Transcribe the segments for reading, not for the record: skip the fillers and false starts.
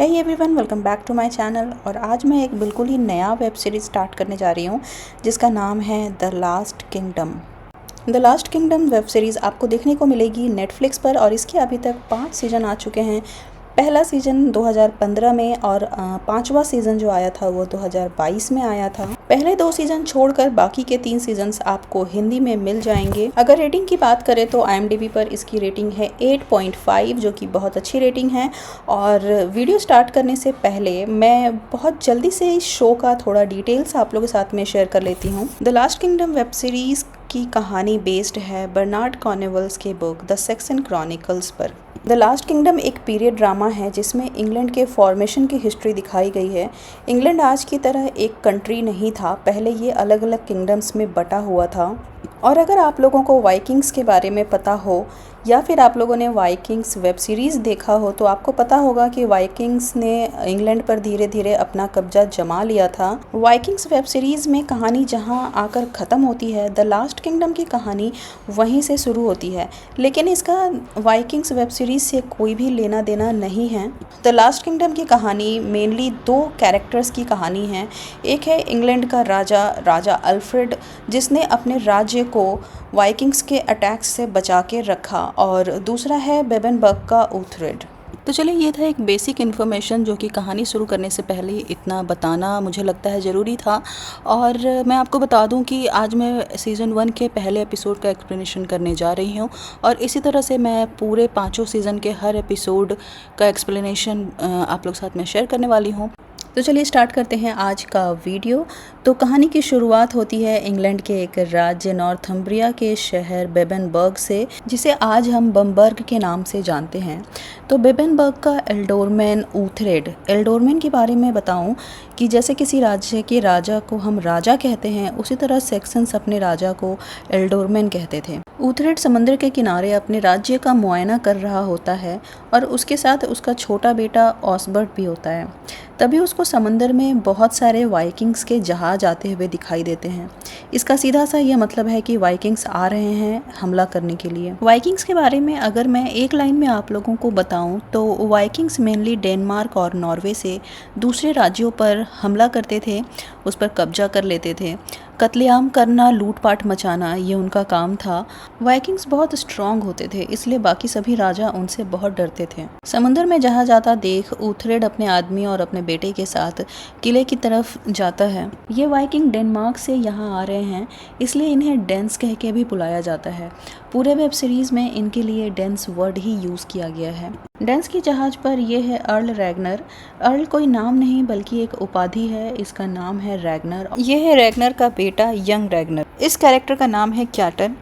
Hey everyone, welcome back to my channel. और आज मैं एक बिल्कुल ही नया वेब सीरीज़ स्टार्ट करने जा रही हूँ जिसका नाम है the last kingdom. The last kingdom web series आपको देखने को मिलेगी नेटफ्लिक्स पर और इसके अभी तक 5 सीज़न आ चुके हैं। पहला सीज़न 2015 में और पांचवा सीज़न जो आया था वो 2022 में आया था। पहले 2 सीज़न छोड़कर बाकी के 3 सीज़न्स आपको हिंदी में मिल जाएंगे। अगर रेटिंग की बात करें तो IMDb पर इसकी रेटिंग है 8.5 जो कि बहुत अच्छी रेटिंग है। और वीडियो स्टार्ट करने से पहले मैं बहुत जल्दी से इस शो का थोड़ा डिटेल्स आप लोगों के साथ में शेयर कर लेती हूँ। The last kingdom web series की कहानी बेस्ड है बर्नार्ड कॉर्नवेल्स के बुक द सैक्सन क्रॉनिकल्स पर। द लास्ट किंगडम एक पीरियड ड्रामा है जिसमें इंग्लैंड के फॉर्मेशन की हिस्ट्री दिखाई गई है। इंग्लैंड आज की तरह एक कंट्री नहीं था, पहले ये अलग अलग किंगडम्स में बटा हुआ था। और अगर आप लोगों को वाइकिंग्स के बारे में पता हो या फिर आप लोगों ने वाइकिंग्स वेब सीरीज़ देखा हो तो आपको पता होगा कि वाइकिंग्स ने इंग्लैंड पर धीरे धीरे अपना कब्जा जमा लिया था। वाइकिंग्स वेब सीरीज़ में कहानी जहां आकर ख़त्म होती है, द लास्ट किंगडम की कहानी वहीं से शुरू होती है, लेकिन इसका वाइकिंग्स वेब सीरीज़ से कोई भी लेना देना नहीं है। द लास्ट किंगडम की कहानी मेनली 2 कैरेक्टर्स की कहानी है। एक है इंग्लैंड का राजा अल्फ्रेड, जिसने अपने राज्य को वाइकिंग्स के अटैक्स से बचा के रखा, और दूसरा है बेबेनबर्ग का ऊथरेड। तो चलिए, ये था एक बेसिक इन्फॉर्मेशन जो कि कहानी शुरू करने से पहले इतना बताना मुझे लगता है ज़रूरी था। और मैं आपको बता दूं कि आज मैं सीज़न 1 के पहले एपिसोड का एक्सप्लेनेशन करने जा रही हूं, और इसी तरह से मैं पूरे 5 सीज़न के हर एपिसोड का एक्सप्लेनेशन आप लोग साथ में शेयर करने वाली हूं। तो चलिए स्टार्ट करते हैं आज का वीडियो। तो कहानी की शुरुआत होती है इंग्लैंड के एक राज्य नॉर्थम्ब्रिया के शहर बेबेनबर्ग से, जिसे आज हम बमबर्ग के नाम से जानते हैं। तो बेबेनबर्ग का एल्डोरमैन ऊथरेड। एल्डोरमैन के बारे में बताऊं कि जैसे किसी राज्य के राजा को हम राजा कहते हैं, उसी तरह सेक्सन्स अपने राजा को एल्डोरमैन कहते थे। ऊथरेड समंदर के किनारे अपने राज्य का मुआयना कर रहा होता है और उसके साथ उसका छोटा बेटा ऑसबर्ट भी होता है। तभी उसको समंदर में बहुत सारे वाइकिंग्स के जहाज आते हुए दिखाई देते हैं। इसका सीधा सा यह मतलब है कि वाइकिंग्स आ रहे हैं हमला करने के लिए। वाइकिंग्स के बारे में अगर मैं एक लाइन में आप लोगों को बताऊं तो वाइकिंग्स मेनली डेनमार्क और नॉर्वे से दूसरे राज्यों पर हमला करते थे, उस पर कब्जा कर लेते थे। कत्लेआम करना, लूटपाट मचाना, ये उनका काम था। वाइकिंग्स बहुत स्ट्रांग होते थे, इसलिए बाकी सभी राजा उनसे बहुत डरते थे। समुद्र में जहाज आता देख ऊथरेड अपने आदमी और अपने बेटे के साथ किले की तरफ जाता है। ये वाइकिंग डेनमार्क से यहाँ आ रहे हैं, इसलिए इन्हें डेंस कह के भी बुलाया जाता है। पूरे वेब सीरीज में इनके लिए डेंस वर्ड ही यूज़ किया गया है। डेंस की जहाज पर यह है अर्ल रैगनर। अर्ल कोई नाम नहीं बल्कि एक उपाधि है, इसका नाम है रैगनर। यह है रैगनर का बेटा यंग रैगनर। इस कैरेक्टर का नाम है क्याटन।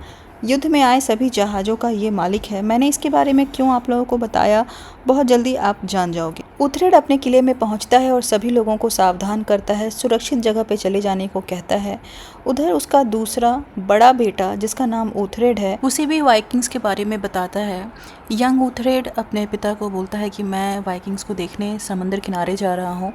युद्ध में आए सभी जहाज़ों का ये मालिक है। मैंने इसके बारे में क्यों आप लोगों को बताया, बहुत जल्दी आप जान जाओगे। ऊथरेड अपने किले में पहुंचता है और सभी लोगों को सावधान करता है, सुरक्षित जगह पे चले जाने को कहता है। उधर उसका दूसरा बड़ा बेटा जिसका नाम ऊथरेड है, उसे भी वाइकिंग्स के बारे में बताता है। यंग ऊथरेड अपने पिता को बोलता है कि मैं वाइकिंग्स को देखने समंदर किनारे जा रहा हूँ।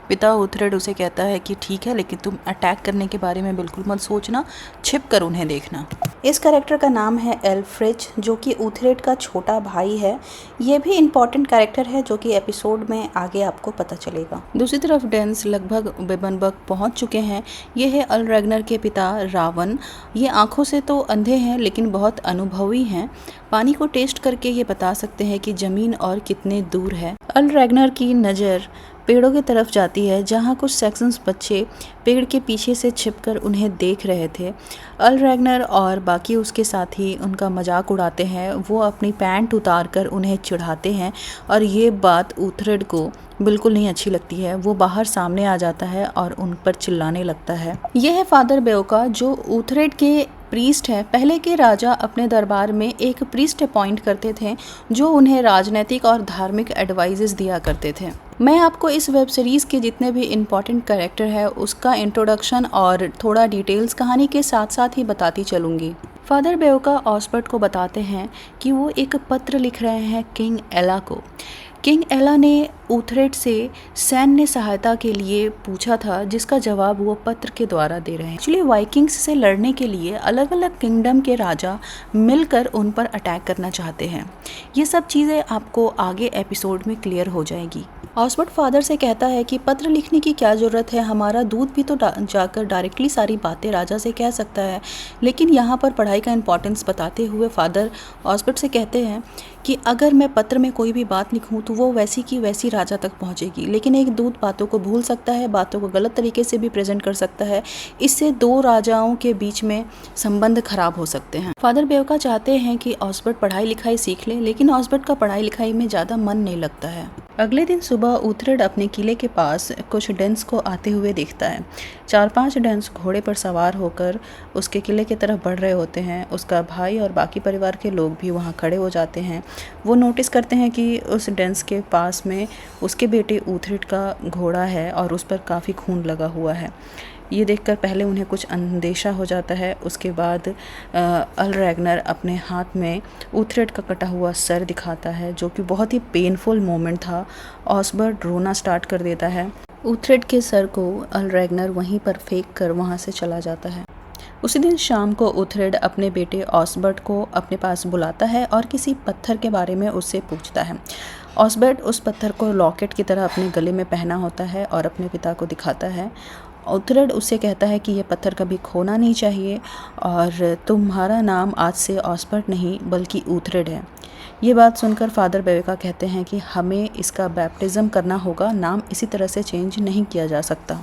पिता ऊथरेड उसे कहता है कि ठीक है, लेकिन तुम अटैक करने के बारे में बिल्कुल मत सोचना, छिप कर उन्हें देखना। इस कैरेक्टर का नाम है एल्फ्रिज, जो कि ऊथरेड का छोटा भाई है। ये भी इम्पॉर्टेंट कैरेक्टर है जो कि एपिसोड में आगे आपको पता चलेगा। दूसरी तरफ डेंस लगभग बेबेनबर्ग पहुंच चुके हैं। ये है अर्ल रैगनर के पिता रावण। ये आंखों से तो अंधे हैं लेकिन बहुत अनुभवी हैं। पानी को टेस्ट करके ये बता सकते हैं कि ज़मीन और कितने दूर है। अर्ल रैगनर की नज़र पेड़ों की तरफ जाती है जहाँ कुछ सेक्शंस बच्चे पेड़ के पीछे से छिपकर उन्हें देख रहे थे। अर्ल रैगनर और बाकी उसके साथी उनका मजाक उड़ाते हैं। वो अपनी पैंट उतारकर उन्हें चिढ़ाते हैं और ये बात ऊथरेड को बिल्कुल नहीं अच्छी लगती है। वो बाहर सामने आ जाता है और उन पर चिल्लाने लगता है। यह है फादर बेओका, जो ऊथरेड के प्रीस्ट है। पहले के राजा अपने दरबार में एक प्रीस्ट अपॉइंट करते थे जो उन्हें राजनीतिक और धार्मिक एडवाइजेस दिया करते थे। मैं आपको इस वेब सीरीज़ के जितने भी इम्पॉर्टेंट कैरेक्टर है उसका इंट्रोडक्शन और थोड़ा डिटेल्स कहानी के साथ साथ ही बताती चलूँगी। फादर बेओका ऑसबर्ट को बताते हैं कि वो एक पत्र लिख रहे हैं किंग एला को। किंग एला ने ऊथरेड से सैन्य सहायता के लिए पूछा था, जिसका जवाब वो पत्र के द्वारा दे रहे हैं। एक्चुअली वाइकिंग्स से लड़ने के लिए अलग अलग किंगडम के राजा मिलकर उन पर अटैक करना चाहते हैं। ये सब चीज़ें आपको आगे एपिसोड में क्लियर हो जाएगी। ऑसबर्ट फादर से कहता है कि पत्र लिखने की क्या ज़रूरत है, हमारा दूत भी तो जाकर डायरेक्टली सारी बातें राजा से कह सकता है। लेकिन यहाँ पर पढ़ाई का इम्पोर्टेंस बताते हुए फादर ऑसबर्ट से कहते हैं कि अगर मैं पत्र में कोई भी बात लिखूं तो वो वैसी की वैसी राजा तक पहुंचेगी, लेकिन एक दूत बातों को भूल सकता है, बातों को गलत तरीके से भी प्रेजेंट कर सकता है। इससे दो राजाओं के बीच में संबंध खराब हो सकते हैं। फादर बेवका चाहते हैं कि ऑसबर्ट पढ़ाई लिखाई सीख ले, लेकिन ऑसबर्ट का पढ़ाई लिखाई में ज़्यादा मन नहीं लगता है। अगले दिन सुबह ऊथरेड अपने किले के पास कुछ डेंस को आते हुए देखता है। 4-5 डेंस घोड़े पर सवार होकर उसके किले की तरफ बढ़ रहे होते हैं। उसका भाई और बाकी परिवार के लोग भी वहाँ खड़े हो जाते हैं। वो नोटिस करते हैं कि उस डेंस के पास में उसके बेटे ऊथरेड का घोड़ा है और उस पर काफ़ी खून लगा हुआ है। ये देखकर पहले उन्हें कुछ अंदेशा हो जाता है। उसके बाद अल रैग्नर अपने हाथ में ऊथरेड का कटा हुआ सर दिखाता है, जो कि बहुत ही पेनफुल मोमेंट था। ऑसबर्ट रोना स्टार्ट कर देता है। ऊथरेड के सर को अल रैग्नर वहीं पर फेंक कर वहाँ से चला जाता है। उसी दिन शाम को ऊथरेड अपने बेटे ऑसबर्ट को अपने पास बुलाता है और किसी पत्थर के बारे में उससे पूछता है। ऑसबर्ट उस पत्थर को लॉकेट की तरह अपने गले में पहना होता है और अपने पिता को दिखाता है। ऊथरेड उससे कहता है कि यह पत्थर कभी खोना नहीं चाहिए और तुम्हारा नाम आज से ऑसबर्ट नहीं बल्कि ऊथरेड है। ये बात सुनकर फादर बेवका कहते हैं कि हमें इसका बैप्टिज़म करना होगा, नाम इसी तरह से चेंज नहीं किया जा सकता।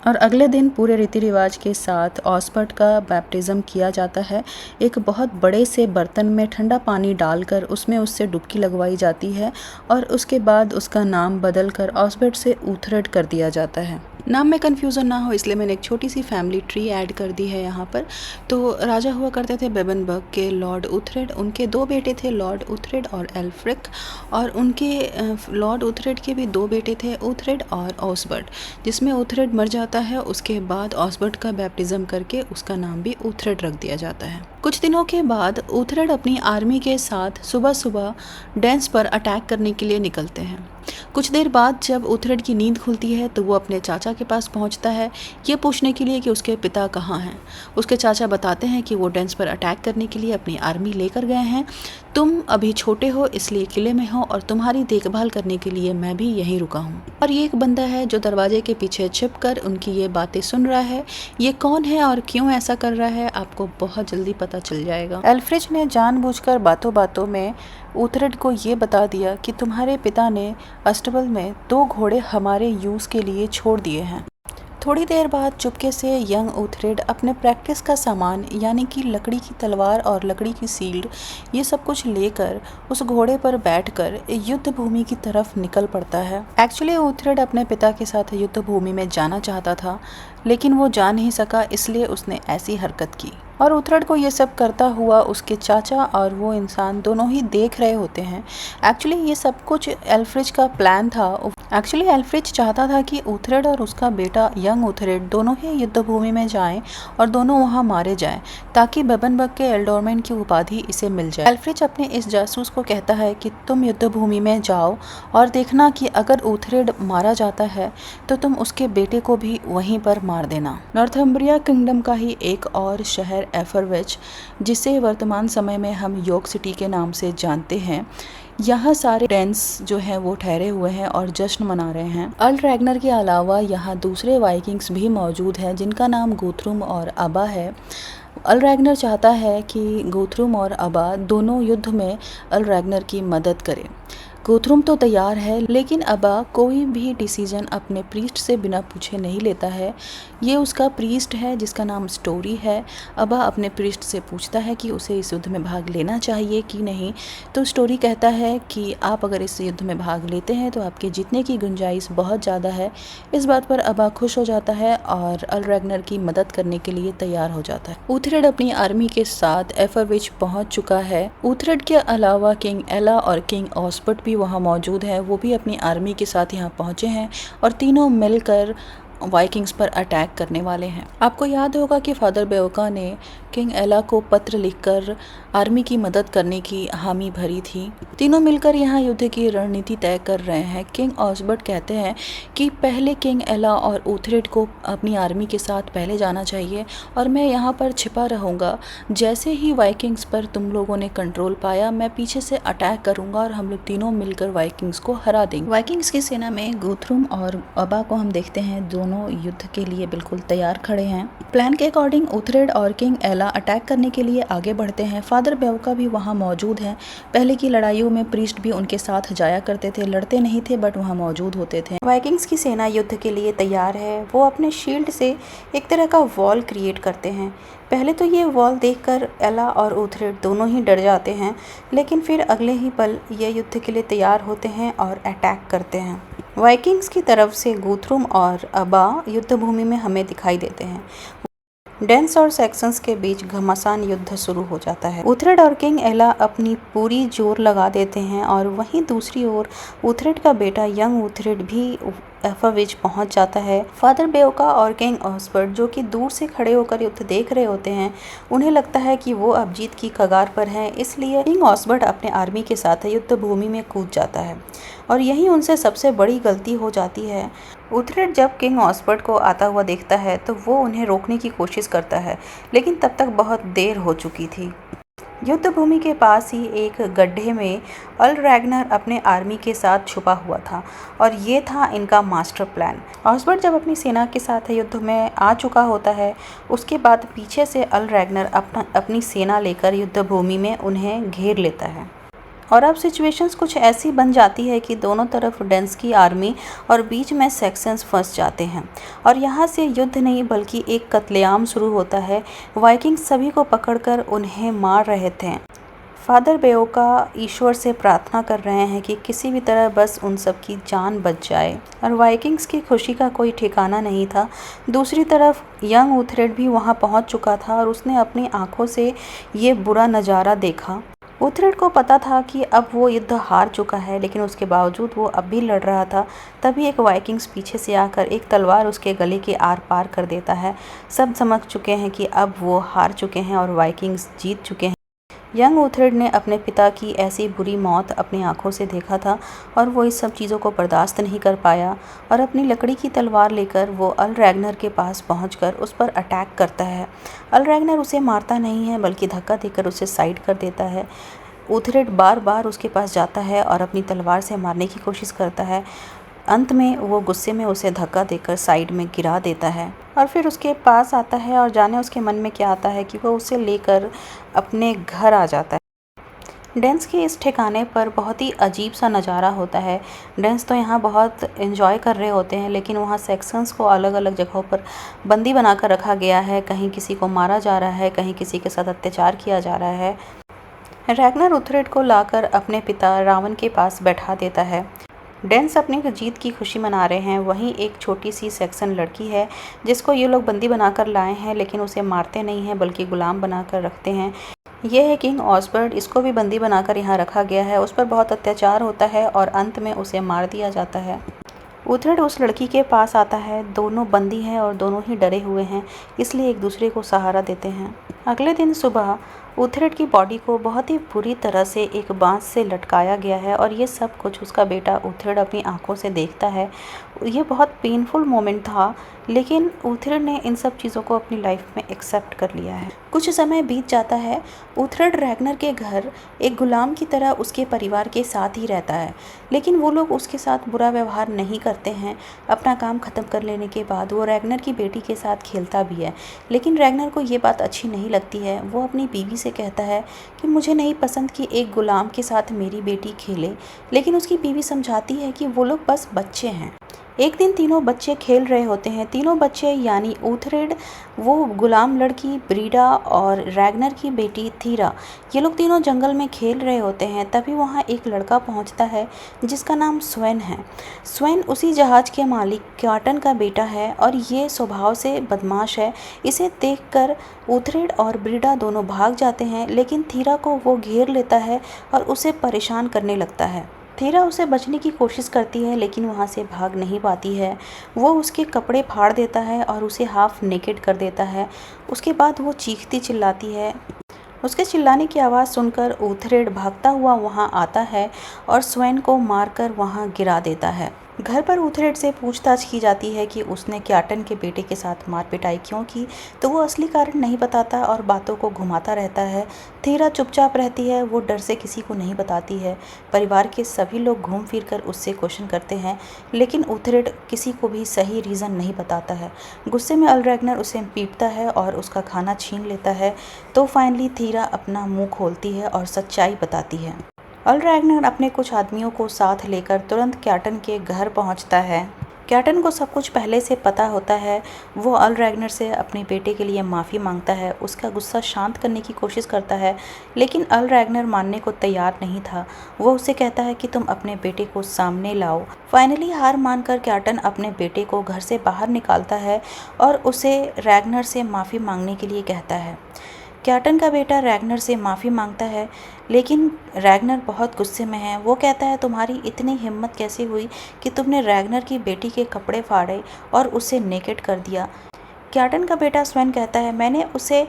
और अगले दिन पूरे रीति रिवाज के साथ ऑसबर्ट का बैप्टिज़म किया जाता है। एक बहुत बड़े से बर्तन में ठंडा पानी डालकर उसमें उससे डुबकी लगवाई जाती है और उसके बाद उसका नाम बदलकर ऑसबर्ट से ऊथरेड कर दिया जाता है। नाम में कन्फ्यूज़न ना हो इसलिए मैंने एक छोटी सी फैमिली ट्री ऐड कर दी है यहाँ पर। तो राजा हुआ करते थे बेबनबर्ग के लॉर्ड ऊथरेड। उनके 2 बेटे थे, लॉर्ड ऊथरेड और एल्फ्रिक, और उनके लॉर्ड ऊथरेड के भी 2 बेटे थे, ऊथरेड और ऑसबर्ट। जिसमें ऊथरेड मर जाता है, उसके बाद ऑसबर्ट का बैप्टिज़म करके उसका नाम भी ऊथरेड रख दिया जाता है। कुछ दिनों के बाद ऊथरेड अपनी आर्मी के साथ सुबह सुबह डेंस पर अटैक करने के लिए निकलते हैं। कुछ देर बाद जब ऊथरेड की नींद खुलती है तो वो अपने चाचा के पास पहुंचता है, ये पूछने के लिए कि उसके पिता कहाँ हैं। उसके चाचा बताते हैं कि वो डेंस पर अटैक करने के लिए अपनी आर्मी लेकर गए हैं। तुम अभी छोटे हो इसलिए किले में हो और तुम्हारी देखभाल करने के लिए मैं भी यहीं रुका हूँ। और ये एक बंदा है जो दरवाजे के पीछे छिपकर उनकी ये बातें सुन रहा है। ये कौन है और क्यों ऐसा कर रहा है आपको बहुत जल्दी पता चल जाएगा। एल्फ्रिज ने जानबूझकर बातों बातों में ऊथरेड को ये बता दिया कि तुम्हारे पिता ने अस्टबल में 2 घोड़े हमारे यूज़ के लिए छोड़ दिए हैं। थोड़ी देर बाद चुपके से यंग ऊथरेड अपने प्रैक्टिस का सामान यानी कि लकड़ी की तलवार और लकड़ी की शील्ड ये सब कुछ लेकर उस घोड़े पर बैठकर युद्ध भूमि की तरफ निकल पड़ता है। एक्चुअली ऊथरेड अपने पिता के साथ युद्ध भूमि में जाना चाहता था, लेकिन वो जा नहीं सका, इसलिए उसने ऐसी हरकत की। और ऊथरेड को ये सब करता हुआ उसके चाचा और वो इंसान दोनों ही देख रहे होते हैं। एक्चुअली ये सब कुछ एल्फ्रिज का प्लान था। एक्चुअली एल्फ्रिज चाहता था कि ऊथरेड और उसका बेटा यंग ऊथरेड दोनों ही युद्ध भूमि में जाएं और दोनों वहां मारे जाएं, ताकि बेबनबर्ग के एल्डोरमैन की उपाधि इसे मिल जाए। एल्फ्रिज अपने इस जासूस को कहता है कि तुम युद्ध भूमि में जाओ और देखना कि अगर ऊथरेड मारा जाता है तो तुम उसके बेटे को भी वहीं पर मार देना। नॉर्थम्ब्रिया किंगडम का ही एक और शहर एफरविच, जिसे वर्तमान समय में हम यॉर्क सिटी के नाम से जानते हैं, यहाँ सारे डेंस जो हैं वो ठहरे हुए हैं और जश्न मना रहे हैं। अल रैग्नर के अलावा यहाँ दूसरे वाइकिंग्स भी मौजूद हैं जिनका नाम गुथरुम और अबा है। अल रैग्नर चाहता है कि गुथरुम और अबा दोनों युद्ध में अल रैग्नर की मदद करें। गुथरुम तो तैयार है, लेकिन अबा कोई भी डिसीजन अपने प्रीस्ट से बिना पूछे नहीं लेता है। ये उसका प्रीस्ट है जिसका नाम स्टोरी है। अबा अपने प्रीस्ट से पूछता है कि उसे इस युद्ध में भाग लेना चाहिए कि नहीं, तो स्टोरी कहता है कि आप अगर इस युद्ध में भाग लेते हैं तो आपके जीतने की गुंजाइश बहुत ज़्यादा है। इस बात पर अबा खुश हो जाता है और अल रैग्नर की मदद करने के लिए तैयार हो जाता है। ऊथरेड अपनी आर्मी के साथ एफरविच पहुंच चुका है। ऊथरेड के अलावा किंग एला और किंग ऑसबर्ट भी वहाँ मौजूद है। वो भी अपनी आर्मी के साथ यहाँ पहुँचे हैं और तीनों मिलकर वाइकिंग्स पर अटैक करने वाले हैं। आपको याद होगा कि फादर बेओका ने किंग एला को पत्र लिखकर आर्मी की मदद करने की हामी भरी थी। तीनों मिलकर यहाँ युद्ध की रणनीति तय कर रहे हैं। किंग ऑसबर्ट कहते हैं कि पहले किंग एला और ऊथरेड को अपनी आर्मी के साथ पहले जाना चाहिए और मैं यहाँ पर छिपा रहूँगा। जैसे ही वाइकिंग्स पर तुम लोगों ने कंट्रोल पाया, मैं पीछे से अटैक करूँगा और हम लोग तीनों मिलकर वाइकिंग्स को हरा देंगे। वाइकिंग्स की सेना में गुथरुम और अबा को हम देखते हैं, दोनों युद्ध के लिए बिल्कुल तैयार खड़े हैं। प्लान के अकॉर्डिंग ऊथरेड और किंग एला अटैक करने के लिए आगे बढ़ते हैं। फादर बेओका भी वहाँ मौजूद हैं। पहले की लड़ाइयों में प्रीस्ट भी उनके साथ जाया करते थे, लड़ते नहीं थे बट वहाँ मौजूद होते थे। वाइकिंग्स की सेना युद्ध के लिए तैयार है। वो अपने शील्ड से एक तरह का वॉल क्रिएट करते हैं। पहले तो ये वॉल देखकर एला और ऊथरेड दोनों ही डर जाते हैं, लेकिन फिर अगले ही पल ये युद्ध के लिए तैयार होते हैं और अटैक करते हैं। वाइकिंग्स की तरफ से गुथरुम और अबा युद्ध भूमि में हमें दिखाई देते हैं। डेंस और सेक्संस के बीच घमासान युद्ध शुरू हो जाता है। ऊथरेड और किंग एला अपनी पूरी जोर लगा देते हैं और वहीं दूसरी ओर ऊथरेड का बेटा यंग ऊथरेड भी एफाविज पहुंच जाता है। फादर बेओका और किंग ऑसबर्ट जो कि दूर से खड़े होकर युद्ध देख रहे होते हैं, उन्हें लगता है कि वो अब जीत की कगार पर हैं, इसलिए किंग ऑसबर्ट अपने आर्मी के साथ युद्ध भूमि में कूद जाता है और यही उनसे सबसे बड़ी गलती हो जाती है। ऊथरेड जब किंग ऑसबर्ट को आता हुआ देखता है तो वो उन्हें रोकने की कोशिश करता है, लेकिन तब तक बहुत देर हो चुकी थी। युद्ध भूमि के पास ही एक गड्ढे में अल रैग्नर अपने आर्मी के साथ छुपा हुआ था और ये था इनका मास्टर प्लान। ऑसबर्ट जब अपनी सेना के साथ युद्ध में आ चुका होता है, उसके बाद पीछे से अल रैग्नर अपनी सेना लेकर युद्ध भूमि में उन्हें घेर लेता है और अब सिचुएशंस कुछ ऐसी बन जाती है कि दोनों तरफ डेंस की आर्मी और बीच में सेक्शंस फंस जाते हैं और यहाँ से युद्ध नहीं बल्कि एक कत्लेआम शुरू होता है। वाइकिंग्स सभी को पकड़कर उन्हें मार रहे थे। फादर बेओका ईश्वर से प्रार्थना कर रहे हैं कि किसी भी तरह बस उन सब की जान बच जाए और वाइकिंग्स की खुशी का कोई ठिकाना नहीं था। दूसरी तरफ यंग ऊथरेड भी वहाँ पहुँच चुका था और उसने अपनी आंखों से ये बुरा नज़ारा देखा। ऊथरेड को पता था कि अब वो युद्ध हार चुका है, लेकिन उसके बावजूद वो अब भी लड़ रहा था। तभी एक वाइकिंग्स पीछे से आकर एक तलवार उसके गले के आर पार कर देता है। सब समझ चुके हैं कि अब वो हार चुके हैं और वाइकिंग्स जीत चुके हैं। यंग ऊथरेड ने अपने पिता की ऐसी बुरी मौत अपनी आंखों से देखा था और वो इस सब चीज़ों को बर्दाश्त नहीं कर पाया और अपनी लकड़ी की तलवार लेकर वो अल रैग्नर के पास पहुंचकर उस पर अटैक करता है। अल रैग्नर उसे मारता नहीं है बल्कि धक्का देकर उसे साइड कर देता है। ऊथरेड बार बार उसके पास जाता है और अपनी तलवार से मारने की कोशिश करता है। अंत में वो गुस्से में उसे धक्का देकर साइड में गिरा देता है और फिर उसके पास आता है और जाने उसके मन में क्या आता है कि वो उसे लेकर अपने घर आ जाता है। डेंस के इस ठिकाने पर बहुत ही अजीब सा नज़ारा होता है। डेंस तो यहाँ बहुत एंजॉय कर रहे होते हैं, लेकिन वहाँ सेक्शंस को अलग अलग जगहों पर बंदी बनाकर रखा गया है। कहीं किसी को मारा जा रहा है, कहीं किसी के साथ अत्याचार किया जा रहा है। रैग्नर ऊथरेड को लाकर अपने पिता रावण के पास बैठा देता है। डेंस अपनी जीत की खुशी मना रहे हैं। वहीं एक छोटी सी सेक्शन लड़की है जिसको ये लोग बंदी बनाकर लाए हैं, लेकिन उसे मारते नहीं हैं बल्कि गुलाम बनाकर रखते हैं। यह है किंग ऑसबर्ट, इसको भी बंदी बनाकर यहाँ रखा गया है। उस पर बहुत अत्याचार होता है और अंत में उसे मार दिया जाता है। ऊथरेड उस लड़की के पास आता है। दोनों बंदी हैं और दोनों ही डरे हुए हैं, इसलिए एक दूसरे को सहारा देते हैं। अगले दिन सुबह ऊथरेड की बॉडी को बहुत ही बुरी तरह से एक बांस से लटकाया गया है और ये सब कुछ उसका बेटा ऊथरेड अपनी आंखों से देखता है। ये बहुत पेनफुल मोमेंट था, लेकिन ऊथरेड ने इन सब चीज़ों को अपनी लाइफ में एक्सेप्ट कर लिया है। कुछ समय बीत जाता है। ऊथरेड रैग्नर के घर एक गुलाम की तरह उसके परिवार के साथ ही रहता है, लेकिन वो लोग उसके साथ बुरा व्यवहार नहीं करते हैं। अपना काम ख़त्म कर लेने के बाद वो रैग्नर की बेटी के साथ खेलता भी है, लेकिन रैग्नर को ये बात अच्छी नहीं लगती है। वो अपनी बीवी से कहता है कि मुझे नहीं पसंद कि एक गुलाम के साथ मेरी बेटी खेले, लेकिन उसकी बीवी समझाती है कि वो लोग बस बच्चे हैं। एक दिन तीनों बच्चे खेल रहे होते हैं। तीनों बच्चे यानी ऊथरेड, वो गुलाम लड़की ब्रीडा और रैग्नर की बेटी थीरा, ये लोग तीनों जंगल में खेल रहे होते हैं। तभी वहाँ एक लड़का पहुँचता है जिसका नाम स्वेन है। स्वेन उसी जहाज़ के मालिक क्याटन का बेटा है और ये स्वभाव से बदमाश है। इसे देखकर ऊथरेड और ब्रीडा दोनों भाग जाते हैं, लेकिन थीरा को वो घेर लेता है और उसे परेशान करने लगता है। थीरा उसे बचने की कोशिश करती है लेकिन वहाँ से भाग नहीं पाती है। वो उसके कपड़े फाड़ देता है और उसे हाफ नेकेड कर देता है। उसके बाद वो चीखती चिल्लाती है। उसके चिल्लाने की आवाज़ सुनकर ऊथरेड भागता हुआ वहाँ आता है और स्वेन को मारकर वहाँ गिरा देता है। घर पर ऊथरेड से पूछताछ की जाती है कि उसने क्याटन के बेटे के साथ मार पिटाई क्यों की, तो वो असली कारण नहीं बताता और बातों को घुमाता रहता है। थीरा चुपचाप रहती है, वो डर से किसी को नहीं बताती है। परिवार के सभी लोग घूम फिर कर उससे क्वेश्चन करते हैं, लेकिन ऊथरेड किसी को भी सही रीज़न नहीं बताता है। गुस्से में अल-रैग्नर उसे पीटता है और उसका खाना छीन लेता है। तो फाइनली थीरा अपना मुंह खोलती है और सच्चाई बताती है। अल-रैग्नर अपने कुछ आदमियों को साथ लेकर तुरंत क्याटन के घर पहुंचता है। क्याटन को सब कुछ पहले से पता होता है। वो अल-रैग्नर से अपने बेटे के लिए माफ़ी मांगता है, उसका गुस्सा शांत करने की कोशिश करता है, लेकिन अल-रैग्नर मानने को तैयार नहीं था। वो उसे कहता है कि तुम अपने बेटे को सामने लाओ। फाइनली हार मानकर क्याटन अपने बेटे को घर से बाहर निकालता है और उसे रैग्नर से माफ़ी मांगने के लिए कहता है। क्याटन का बेटा रैग्नर से माफ़ी मांगता है, लेकिन रैग्नर बहुत गुस्से में है। वो कहता है तुम्हारी इतनी हिम्मत कैसे हुई कि तुमने रैग्नर की बेटी के कपड़े फाड़े और उसे नेकेड कर दिया। क्याटन का बेटा स्वेन कहता है मैंने उसे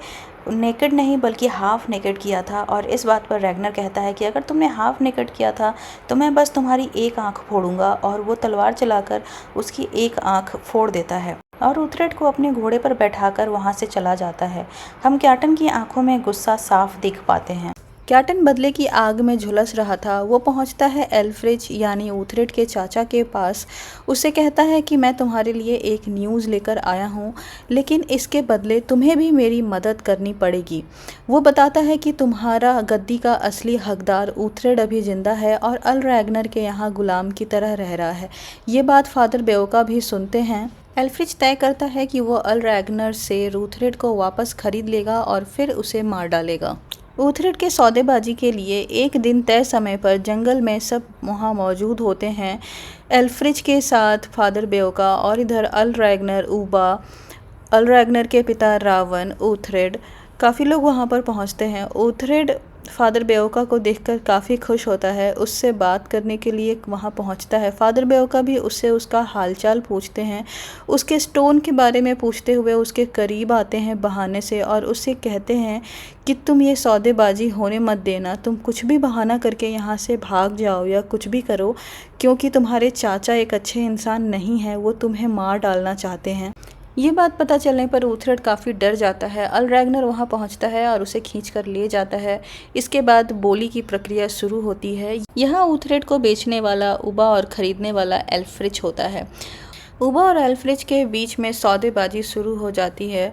नेकेड नहीं बल्कि हाफ नेकेड किया था, और इस बात पर रैग्नर कहता है कि अगर तुमने हाफ नेकेड किया था तो मैं बस तुम्हारी एक आंख फोड़ूंगा, और वो तलवार चलाकर उसकी एक आंख फोड़ देता है और ऊथरेड को अपने घोड़े पर बैठाकर वहां से चला जाता है। हम क्याटन की आंखों में गुस्सा साफ दिख पाते हैं। क्याटन बदले की आग में झुलस रहा था। वो पहुंचता है एल्फ्रिज यानी ऊथरेड के चाचा के पास। उससे कहता है कि मैं तुम्हारे लिए एक न्यूज़ लेकर आया हूं, लेकिन इसके बदले तुम्हें भी मेरी मदद करनी पड़ेगी। वो बताता है कि तुम्हारा गद्दी का असली हकदार ऊथरेड अभी जिंदा है और अल-रैग्नर के यहाँ गुलाम की तरह रह रहा है। ये बात फादर बेओका भी सुनते हैं। एल्फ्रिज तय करता है कि वो अल-रैग्नर से ऊथरेड को वापस खरीद लेगा और फिर उसे मार डालेगा। ऊथरेड के सौदेबाजी के लिए एक दिन तय समय पर जंगल में सब वहाँ मौजूद होते हैं, एल्फ्रिज के साथ फादर बेओका, और इधर अल-रैग्नर, ऊबा, अल-रैग्नर के पिता रावन, ऊथरेड, काफ़ी लोग वहाँ पर पहुँचते हैं। ऊथरेड फादर बेओका को देखकर काफ़ी खुश होता है, उससे बात करने के लिए वहाँ पहुँचता है। फादर बेओका भी उससे उसका हालचाल पूछते हैं, उसके स्टोन के बारे में पूछते हुए उसके करीब आते हैं बहाने से और उससे कहते हैं कि तुम ये सौदेबाजी होने मत देना, तुम कुछ भी बहाना करके यहाँ से भाग जाओ या कुछ भी करो, क्योंकि तुम्हारे चाचा एक अच्छे इंसान नहीं है, वो तुम्हें मार डालना चाहते हैं। ये बात पता चलने पर ऊथरेड काफ़ी डर जाता है। अल-रैग्नर वहाँ पहुँचता है और उसे खींचकर ले जाता है। इसके बाद बोली की प्रक्रिया शुरू होती है। यहाँ ऊथरेड को बेचने वाला ऊबा और ख़रीदने वाला एल्फ्रिज होता है। ऊबा और एल्फ्रिज के बीच में सौदेबाजी शुरू हो जाती है।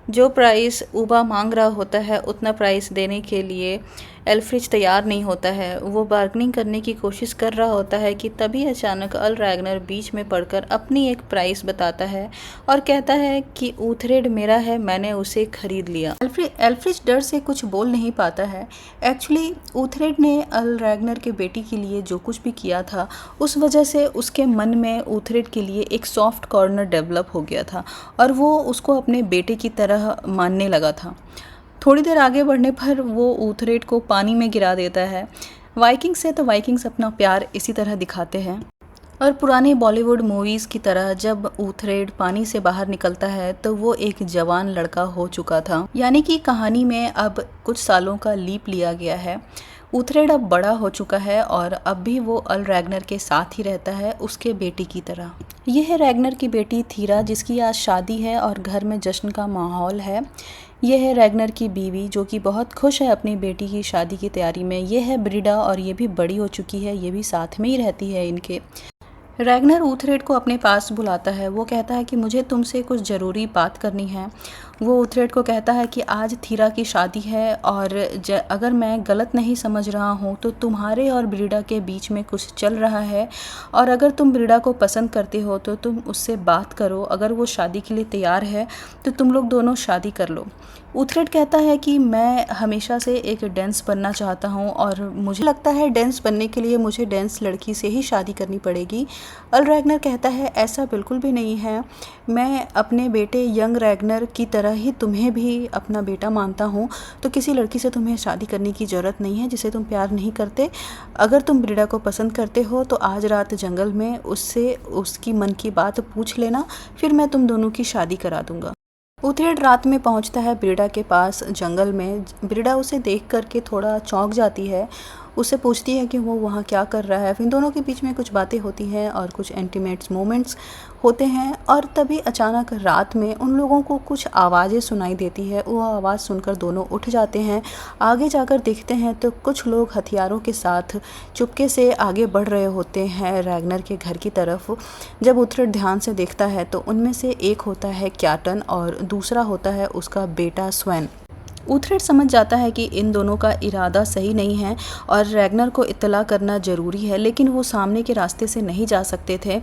जो प्राइस ऊबा मांग रहा होता है उतना प्राइस देने के लिए एल्फ्रिज तैयार नहीं होता है। वो बार्गेनिंग करने की कोशिश कर रहा होता है कि तभी अचानक अल-रैग्नर बीच में पड़कर अपनी एक प्राइस बताता है और कहता है कि ऊथरेड मेरा है, मैंने उसे खरीद लिया। एल्फ्रिज डर से कुछ बोल नहीं पाता है। एक्चुअली ऊथरेड ने अल-रैग्नर के बेटी के लिए जो कुछ भी किया था उस वजह से उसके मन में ऊथरेड के लिए एक सॉफ्ट कॉर्नर डेवलप हो गया था और वो उसको अपने बेटे की तरह मानने लगा था। थोड़ी देर आगे बढ़ने पर वो ऊथरेड को पानी में गिरा देता है। वाइकिंग्स है तो वाइकिंग्स अपना प्यार इसी तरह दिखाते हैं, और पुराने बॉलीवुड मूवीज़ की तरह जब ऊथरेड पानी से बाहर निकलता है तो वो एक जवान लड़का हो चुका था, यानी कि कहानी में अब कुछ सालों का लीप लिया गया है। ऊथरेड अब बड़ा हो चुका है और अब भी वो अल-रैग्नर के साथ ही रहता है, उसके बेटी की तरह। यह है रैग्नर की बेटी थीरा, जिसकी आज शादी है और घर में जश्न का माहौल है। यह है रैग्नर की बीवी जो कि बहुत खुश है अपनी बेटी की शादी की तैयारी में। यह है ब्रीडा और ये भी बड़ी हो चुकी है, ये भी साथ में ही रहती है इनके। रैग्नर ऊथरेड को अपने पास बुलाता है। वो कहता है कि मुझे तुमसे कुछ ज़रूरी बात करनी है। वो ऊथरेड को कहता है कि आज थीरा की शादी है और अगर मैं गलत नहीं समझ रहा हूँ तो तुम्हारे और ब्रीडा के बीच में कुछ चल रहा है, और अगर तुम ब्रीडा को पसंद करते हो तो तुम उससे बात करो। अगर वो शादी के लिए तैयार है तो तुम लोग दोनों शादी कर लो। उथरेड कहता है कि मैं हमेशा से एक डेंस बनना चाहता हूँ और मुझे लगता है डेंस बनने के लिए मुझे डेंस लड़की से ही शादी करनी पड़ेगी। अल रैग्नर कहता है ऐसा बिल्कुल भी नहीं है, मैं अपने बेटे यंग रैग्नर की तरह ही तुम्हें भी अपना बेटा मानता हूँ, तो किसी लड़की से तुम्हें शादी करने की ज़रूरत नहीं है जिसे तुम प्यार नहीं करते। अगर तुम ब्रीडा को पसंद करते हो तो आज रात जंगल में उससे उसकी मन की बात पूछ लेना, फिर मैं तुम दोनों की शादी करा दूँगा। उथरेड रात में पहुंचता है ब्रीडा के पास जंगल में। ब्रीडा उसे देख करके थोड़ा चौंक जाती है, उससे पूछती है कि वो वहाँ क्या कर रहा है। फिर दोनों के बीच में कुछ बातें होती हैं और कुछ इंटीमेट्स मोमेंट्स होते हैं और तभी अचानक रात में उन लोगों को कुछ आवाज़ें सुनाई देती है। वो आवाज़ सुनकर दोनों उठ जाते हैं। आगे जाकर देखते हैं तो कुछ लोग हथियारों के साथ चुपके से आगे बढ़ रहे होते हैं रैग्नर के घर की तरफ। जब उथरेड ध्यान से देखता है तो उनमें से एक होता है क्याटन और दूसरा होता है उसका बेटा स्वैन। उथरेड समझ जाता है कि इन दोनों का इरादा सही नहीं है और रैग्नर को इत्तला करना ज़रूरी है, लेकिन वो सामने के रास्ते से नहीं जा सकते थे।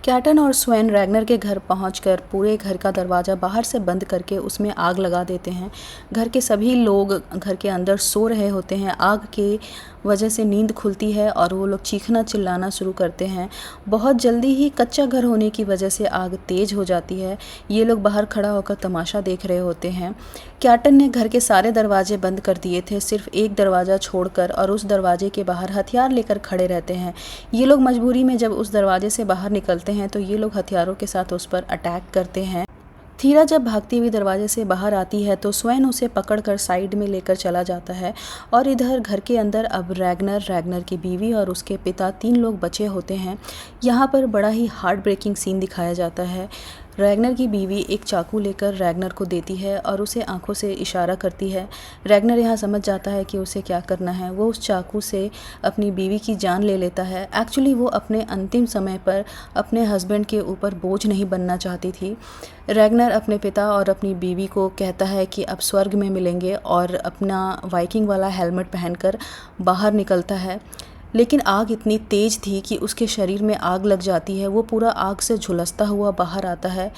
क्याटन और स्वैन रैग्नर के घर पहुंचकर पूरे घर का दरवाज़ा बाहर से बंद करके उसमें आग लगा देते हैं। घर के सभी लोग घर के अंदर सो रहे होते हैं। आग के वजह से नींद खुलती है और वो लोग चीखना चिल्लाना शुरू करते हैं। बहुत जल्दी ही कच्चा घर होने की वजह से आग तेज़ हो जाती है। ये लोग बाहर खड़ा होकर तमाशा देख रहे होते हैं। क्याटन ने घर के सारे दरवाजे बंद कर दिए थे, सिर्फ एक दरवाज़ा छोड़कर, और उस दरवाजे के बाहर हथियार लेकर खड़े रहते हैं। ये लोग मजबूरी में जब उस दरवाजे से बाहर निकलते हैं तो ये लोग हथियारों के साथ उस पर अटैक करते हैं। थीरा जब भागती हुई दरवाजे से बाहर आती है तो स्वैन उसे पकड़कर साइड में लेकर चला जाता है और इधर घर के अंदर अब रैग्नर, रैग्नर की बीवी और उसके पिता 3 लोग बचे होते हैं। यहाँ पर बड़ा ही हार्ट ब्रेकिंग सीन दिखाया जाता है। रैग्नर की बीवी एक चाकू लेकर रैग्नर को देती है और उसे आंखों से इशारा करती है। रैग्नर यहाँ समझ जाता है कि उसे क्या करना है। वो उस चाकू से अपनी बीवी की जान ले लेता है। एक्चुअली वो अपने अंतिम समय पर अपने हस्बैंड के ऊपर बोझ नहीं बनना चाहती थी। रैग्नर अपने पिता और अपनी बीवी को कहता है कि अब स्वर्ग में मिलेंगे और अपना वाइकिंग वाला हेलमेट पहनकर बाहर निकलता है। लेकिन आग इतनी तेज़ थी कि उसके शरीर में आग लग जाती है। वो पूरा आग से झुलसता हुआ बाहर आता है।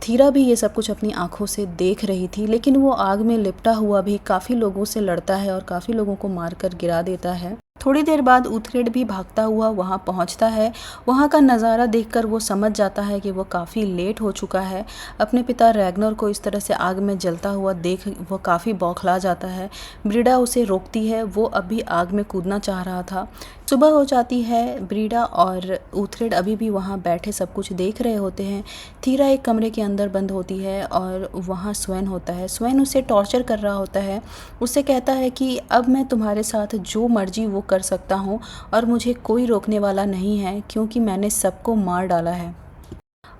थीरा भी ये सब कुछ अपनी आंखों से देख रही थी, लेकिन वो आग में लिपटा हुआ भी काफ़ी लोगों से लड़ता है और काफ़ी लोगों को मारकर गिरा देता है। थोड़ी देर बाद उथरेड भी भागता हुआ वहाँ पहुँचता है। वहाँ का नज़ारा देखकर वो समझ जाता है कि वो काफ़ी लेट हो चुका है। अपने पिता रैग्नर को इस तरह से आग में जलता हुआ देख वो काफ़ी बौखला जाता है। ब्रीडा उसे रोकती है, वो अभी आग में कूदना चाह रहा था। सुबह हो जाती है। ब्रीडा और उथरेड अभी भी वहाँ बैठे सब कुछ देख रहे होते हैं। थीरा एक कमरे के अंदर बंद होती है और वहाँ स्वैन होता है। स्वैन उसे टॉर्चर कर रहा होता है। उससे कहता है कि अब मैं तुम्हारे साथ जो मर्जी वो कर सकता हूँ और मुझे कोई रोकने वाला नहीं है क्योंकि मैंने सबको मार डाला है।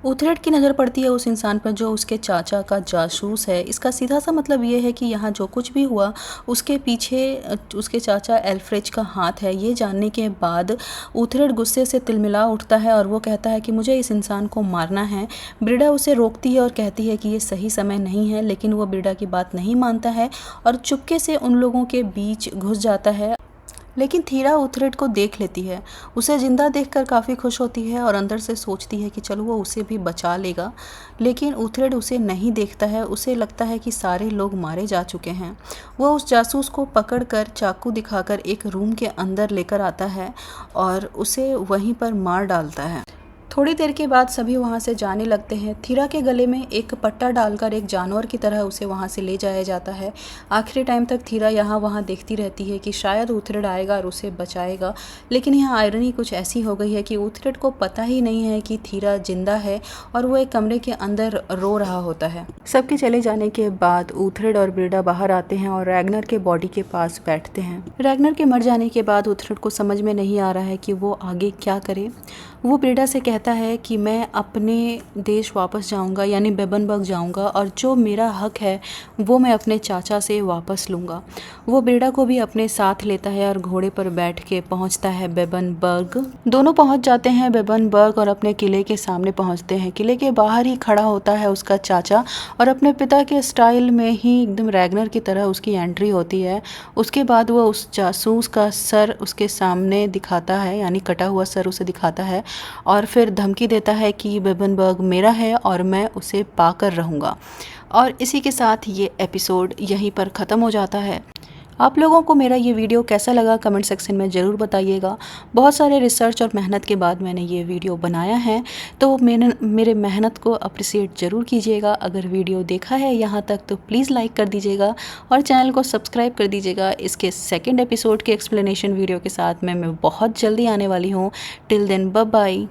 उथरेड की नज़र पड़ती है उस इंसान पर जो उसके चाचा का जासूस है। इसका सीधा सा मतलब ये है कि यहाँ जो कुछ भी हुआ उसके पीछे उसके चाचा एल्फ्रेज का हाथ है। ये जानने के बाद उथरेड गुस्से से तिलमिला उठता है और वो कहता है कि मुझे इस इंसान को मारना है। ब्रीडा उसे रोकती है और कहती है कि ये सही समय नहीं है, लेकिन वो ब्रीडा की बात नहीं मानता है और चुपके से उन लोगों के बीच घुस जाता है। लेकिन थीरा उथरेड को देख लेती है। उसे ज़िंदा देखकर काफ़ी खुश होती है और अंदर से सोचती है कि चलो वो उसे भी बचा लेगा, लेकिन उथरेड उसे नहीं देखता है। उसे लगता है कि सारे लोग मारे जा चुके हैं। वो उस जासूस को पकड़कर चाकू दिखाकर एक रूम के अंदर लेकर आता है और उसे वहीं पर मार डालता है। थोड़ी देर के बाद सभी वहाँ से जाने लगते हैं। थीरा के गले में एक पट्टा डालकर एक जानवर की तरह उसे वहाँ से ले जाया जाता है। आखिरी टाइम तक थीरा यहाँ वहाँ देखती रहती है कि शायद उथरेड आएगा और उसे बचाएगा, लेकिन यहाँ आयरनी कुछ ऐसी हो गई है कि उथरेड को पता ही नहीं है कि थीरा जिंदा है और वो एक कमरे के अंदर रो रहा होता है। सबके चले जाने के बाद उथरेड और ब्रीडा बाहर आते हैं और रैग्नर के बॉडी के पास बैठते हैं। रैग्नर के मर जाने के बाद उथरेड को समझ में नहीं आ रहा है कि वो आगे क्या करे। वो ब्रीडा से कहता है कि मैं अपने देश वापस जाऊंगा, यानी बेबनबर्ग जाऊंगा, और जो मेरा हक है वो मैं अपने चाचा से वापस लूँगा। वो ब्रीडा को भी अपने साथ लेता है और घोड़े पर बैठ के पहुंचता है बेबनबर्ग। दोनों पहुंच जाते हैं बेबनबर्ग और अपने किले के सामने पहुंचते हैं। किले के बाहर ही खड़ा होता है उसका चाचा और अपने पिता के स्टाइल में ही एकदम रैग्नर की तरह उसकी एंट्री होती है। उसके बाद वो उस जासूस का सर उसके सामने दिखाता है, यानी कटा हुआ सर उसे दिखाता है और फिर धमकी देता है कि बेबनबर्ग मेरा है और मैं उसे पाकर रहूँगा। और इसी के साथ ये एपिसोड यहीं पर ख़त्म हो जाता है। आप लोगों को मेरा ये वीडियो कैसा लगा कमेंट सेक्शन में ज़रूर बताइएगा। बहुत सारे रिसर्च और मेहनत के बाद मैंने ये वीडियो बनाया है, तो मेरे मेहनत को अप्रिशिएट ज़रूर कीजिएगा। अगर वीडियो देखा है यहाँ तक तो प्लीज़ लाइक कर दीजिएगा और चैनल को सब्सक्राइब कर दीजिएगा। इसके सेकंड एपिसोड के एक्सप्लेनेशन वीडियो के साथ मैं बहुत जल्दी आने वाली हूँ। Till then bye bye.